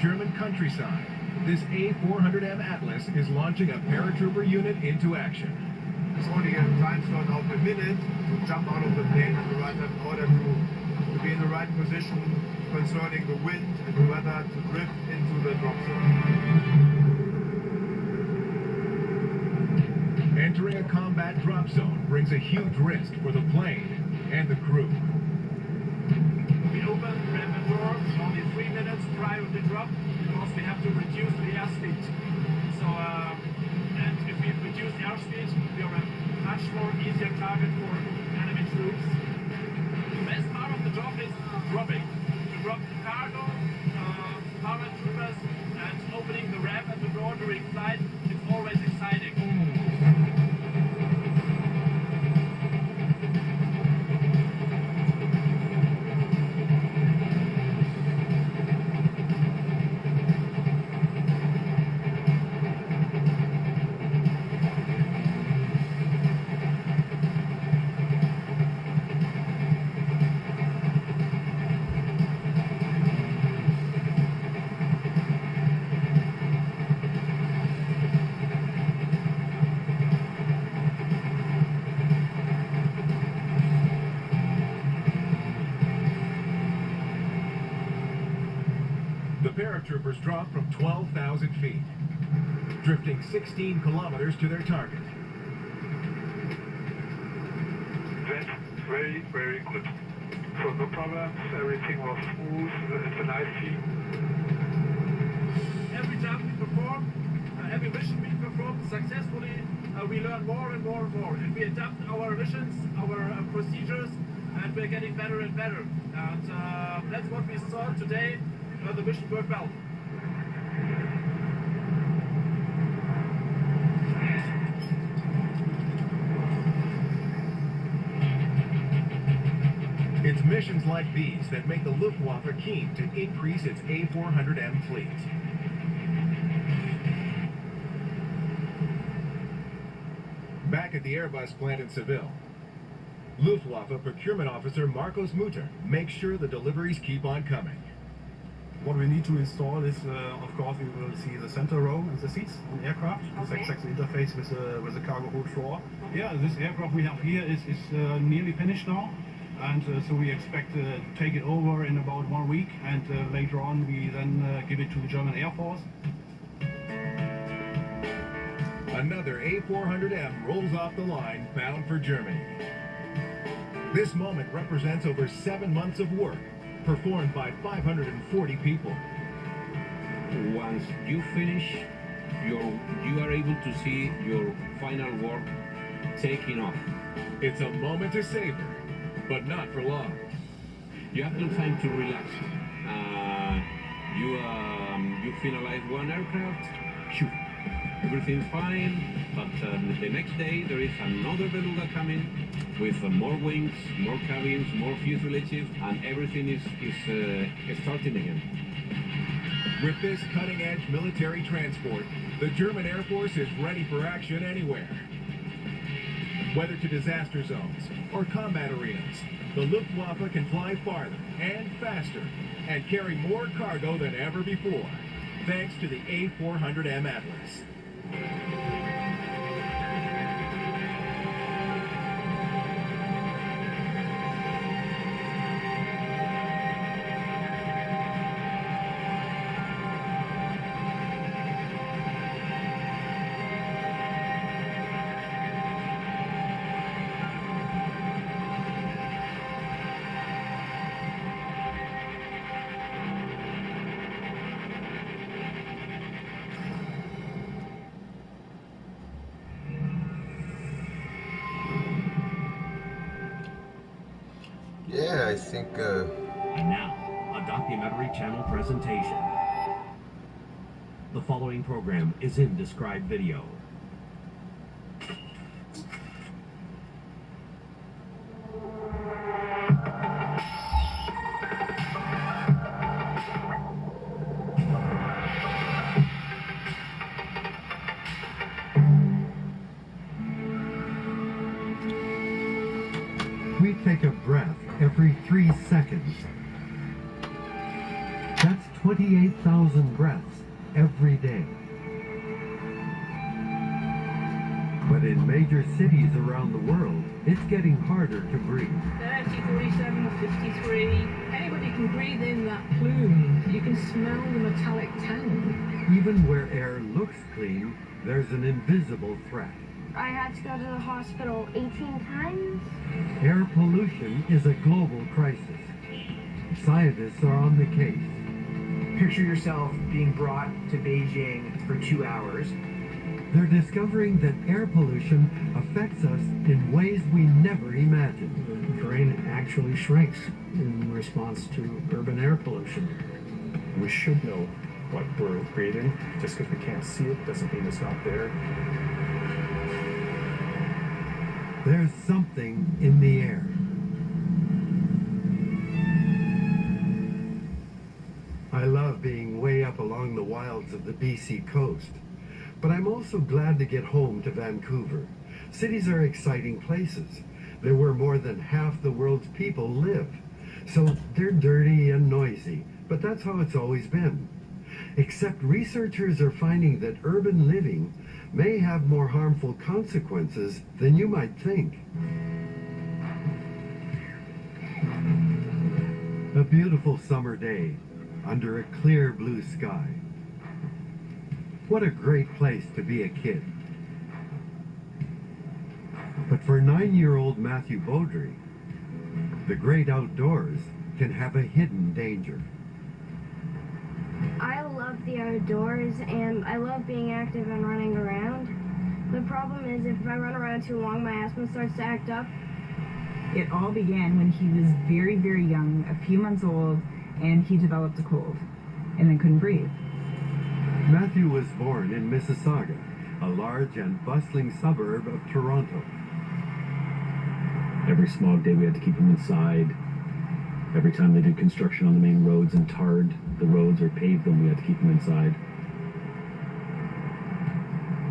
German countryside, this A400M Atlas is launching a paratrooper unit into action. It's only a time slot of a minute to jump out of the plane at the right time in order to be in the right position concerning the wind and the weather to drift into the drop zone. Entering a combat drop zone brings a huge risk for the plane and the crew. We open the rapid door only 3 minutes prior to the drop because we have to reduce the airspeed. So, and if we reduce airspeed, we are a much more easier target for enemy troops. The best part of the job is dropping. To drop the cargo, paratroopers, and opening the ramp at the door during flight is always exciting. The paratroopers drop from 12,000 feet, drifting 16 kilometers to their target. That's very, very good. So no problems, everything was smooth, it's a nice team. Every jump we perform, every mission we perform successfully, we learn more and more and more. And we adapt our missions, our procedures, and we're getting better and better. And that's what we saw today. The mission worked well. It's missions like these that make the Luftwaffe keen to increase its A400M fleet. Back at the Airbus plant in Seville, Luftwaffe procurement officer Marcos Mutter makes sure the deliveries keep on coming. What we need to install is, of course, we will see the center row and the seats on the aircraft. This exactly interface with the cargo hold floor. Yeah, this aircraft we have here is nearly finished now, and so we expect to take it over in about 1 week, and later on we then give it to the German Air Force. Another A400M rolls off the line, bound for Germany. This moment represents over 7 months of work, performed by 540 people. Once you finish, you are able to see your final work taking off. It's a moment to savor, but not for long. You have no time to relax. You finalize one aircraft, phew, everything's fine, but the next day there is another Beluga coming with more wings, more cabins, more fuselages, and everything is starting again. With this cutting-edge military transport, the German Air Force is ready for action anywhere. Whether to disaster zones or combat arenas, the Luftwaffe can fly farther and faster and carry more cargo than ever before, thanks to the A400M Atlas. Yeah, I think... And now, a documentary channel presentation. The following program is in described video. We take a breath every 3 seconds. That's 28,000 breaths every day. But in major cities around the world, it's getting harder to breathe. 30, 47, 53. Anybody can breathe in that plume. You can smell the metallic tang. Even where air looks clean, there's an invisible threat. I had to go to the hospital 18 times. Air pollution is a global crisis. Scientists are on the case. Picture yourself being brought to Beijing for 2 hours. They're discovering that air pollution affects us in ways we never imagined. The brain actually shrinks in response to urban air pollution. We should know what we're breathing. Just because we can't see it doesn't mean it's not there. There's something in the air. I love being way up along the wilds of the BC coast. But I'm also glad to get home to Vancouver. Cities are exciting places. They're where more than half the world's people live. So they're dirty and noisy, but that's how it's always been. Except researchers are finding that urban living may have more harmful consequences than you might think. A beautiful summer day under a clear blue sky. What a great place to be a kid. But for 9-year-old Matthew Beaudry, the great outdoors can have a hidden danger. I love the outdoors and I love being active and running around. The problem is if I run around too long, my asthma starts to act up. It all began when he was very, very young, a few months old, and he developed a cold and then couldn't breathe. Matthew was born in Mississauga, a large and bustling suburb of Toronto. Every smog day we had to keep him inside. Every time they did construction on the main roads and tarred the roads or paved them, we had to keep him inside.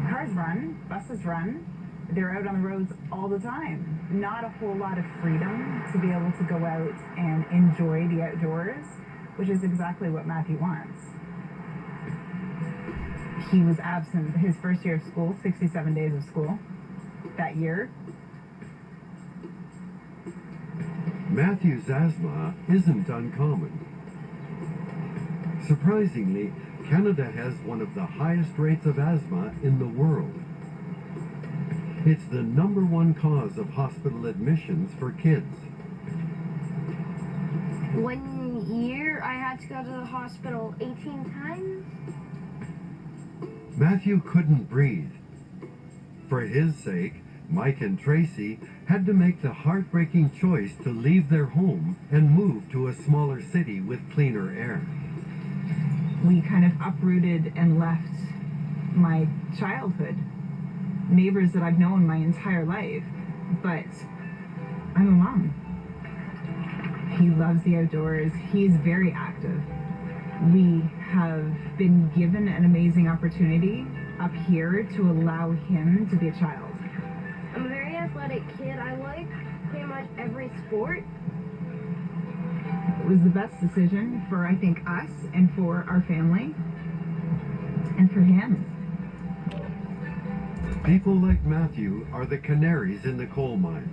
Cars run, buses run. They're out on the roads all the time. Not a whole lot of freedom to be able to go out and enjoy the outdoors, which is exactly what Matthew wants. He was absent his first year of school, 67 days of school that year. Matthew's asthma isn't uncommon. Surprisingly, Canada has one of the highest rates of asthma in the world. It's the #1 cause of hospital admissions for kids. 1 year, I had to go to the hospital 18 times. Matthew couldn't breathe. For his sake, Mike and Tracy had to make the heartbreaking choice to leave their home and move to a smaller city with cleaner air. We kind of uprooted and left my childhood, neighbors that I've known my entire life, but I'm a mom. He loves the outdoors. He's very active. We have been given an amazing opportunity up here to allow him to be a child. I'm a very athletic kid. I like pretty much every sport. It was the best decision for, I think, us and for our family and for him. People like Matthew are the canaries in the coal mine.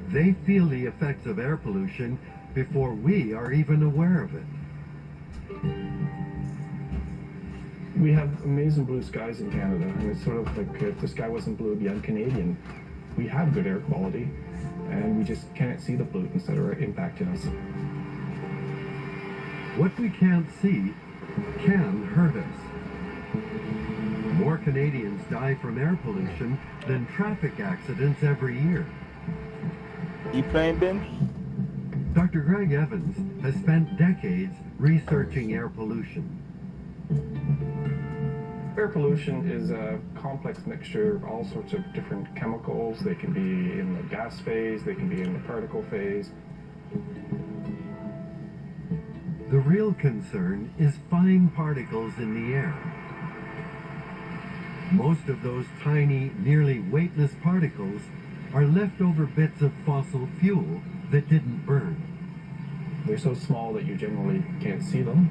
They feel the effects of air pollution before we are even aware of it. We have amazing blue skies in Canada, and it's sort of like if the sky wasn't blue, it'd be un-Canadian. We have good air quality, and we just can't see the pollutants that are impacting us. What we can't see can hurt us. More Canadians die from air pollution than traffic accidents every year. You playing, Ben? Dr. Greg Evans has spent decades researching air pollution. Air pollution is a complex mixture of all sorts of different chemicals. They can be in the gas phase, they can be in the particle phase. The real concern is fine particles in the air. Most of those tiny, nearly weightless particles are leftover bits of fossil fuel that didn't burn. They're so small that you generally can't see them,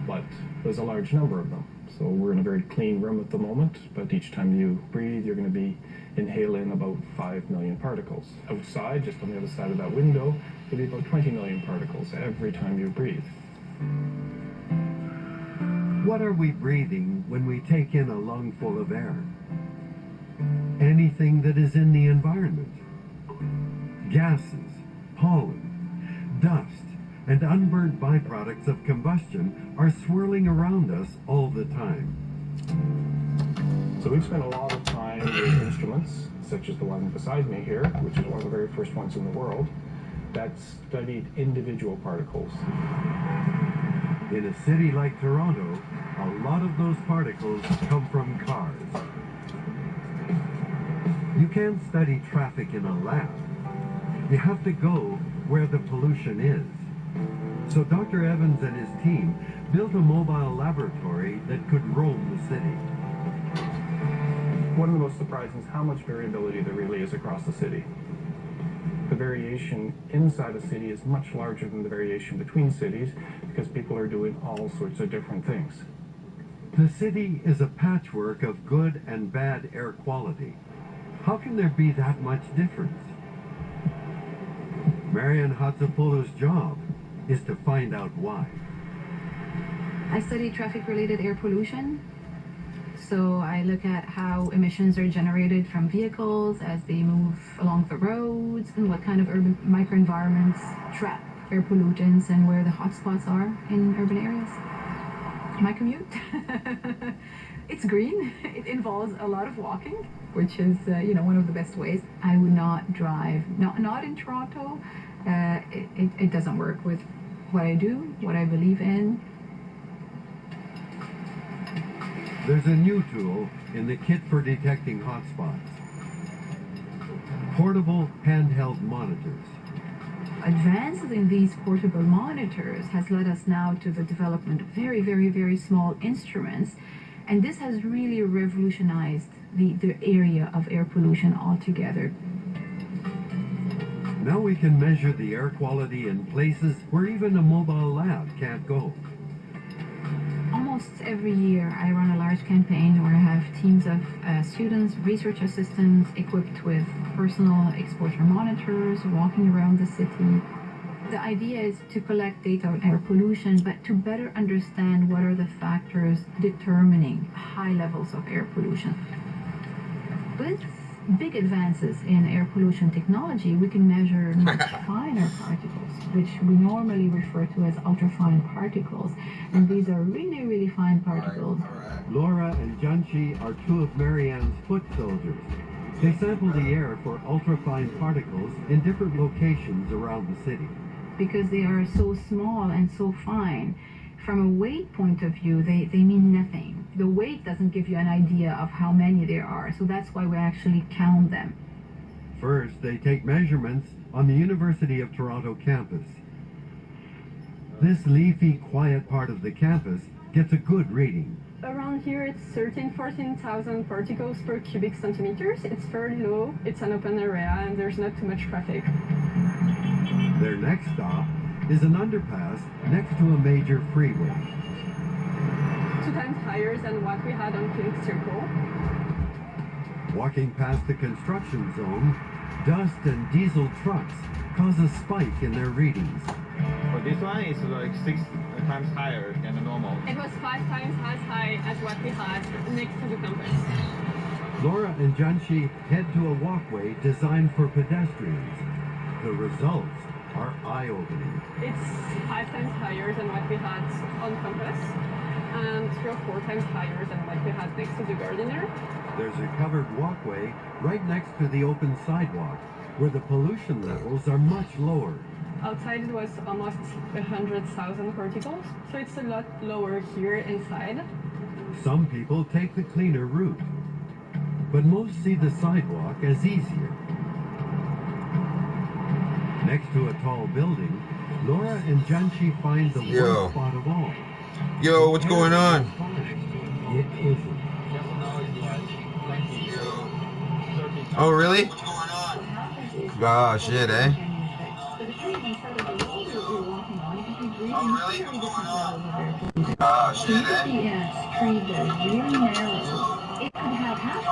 but there's a large number of them. So we're in a very clean room at the moment, but each time you breathe, you're going to be inhaling about 5 million particles. Outside, just on the other side of that window, there'll be about 20 million particles every time you breathe. What are we breathing when we take in a lungful of air? Anything that is in the environment. Gases, pollen, dust, and unburnt byproducts of combustion are swirling around us all the time. So we've spent a lot of time with instruments, such as the one beside me here, which is one of the very first ones in the world, that studied individual particles. In a city like Toronto, a lot of those particles come from cars. You can't study traffic in a lab. You have to go where the pollution is. So Dr. Evans and his team built a mobile laboratory that could roam the city. One of the most surprising is how much variability there really is across the city. The variation inside a city is much larger than the variation between cities because people are doing all sorts of different things. The city is a patchwork of good and bad air quality. How can there be that much difference? Marian Hatzapolo's job is to find out why. I study traffic-related air pollution. So I look at how emissions are generated from vehicles as they move along the roads and what kind of urban microenvironments trap air pollutants and where the hotspots are in urban areas. My commute, it's green. It involves a lot of walking, which is one of the best ways. I would not drive, not in Toronto. It doesn't work with what I do, what I believe in. There's a new tool in the kit for detecting hotspots. Portable handheld monitors. Advances in these portable monitors has led us now to the development of very, very, very small instruments. And this has really revolutionized the area of air pollution altogether. Now we can measure the air quality in places where even a mobile lab can't go. Almost every year I run a large campaign where I have teams of students, research assistants equipped with personal exposure monitors walking around the city. The idea is to collect data on air pollution, but to better understand what are the factors determining high levels of air pollution. With big advances in air pollution technology, we can measure much finer particles, which we normally refer to as ultrafine particles. And these are really, really fine particles. Laura and Janchi are two of Marianne's foot soldiers. They sample the air for ultrafine particles in different locations around the city. Because they are so small and so fine, from a weight point of view, they mean nothing. The weight doesn't give you an idea of how many there are, so that's why we actually count them. First, they take measurements on the University of Toronto campus. This leafy, quiet part of the campus gets a good reading. Around here it's 14,000 particles per cubic centimeters. It's very low, it's an open area, and there's not too much traffic. Their next stop is an underpass next to a major freeway. 2 times higher than what we had on Pink Circle. Walking past the construction zone, dust and diesel trucks cause a spike in their readings. For this one, it's like 6 times higher than the normal. It was 5 times as high as what we had next to the campus. Laura and Janchi head to a walkway designed for pedestrians. The results are eye-opening. It's 5 times higher than what we had on campus, and 3 or 4 times higher than what we had next to the gardener. There's a covered walkway right next to the open sidewalk, where the pollution levels are much lower. Outside it was almost 100,000 particles, so it's a lot lower here inside. Some people take the cleaner route, but most see the sidewalk as easier. Next to a tall building, Laura and Janchi find the worst spot of all. Yo, what's going on? It isn't. Oh, really? Gosh, shit, eh? really? very different levels of air pollution. Oh, So shit, you could be in a street that is really narrow. It could have half the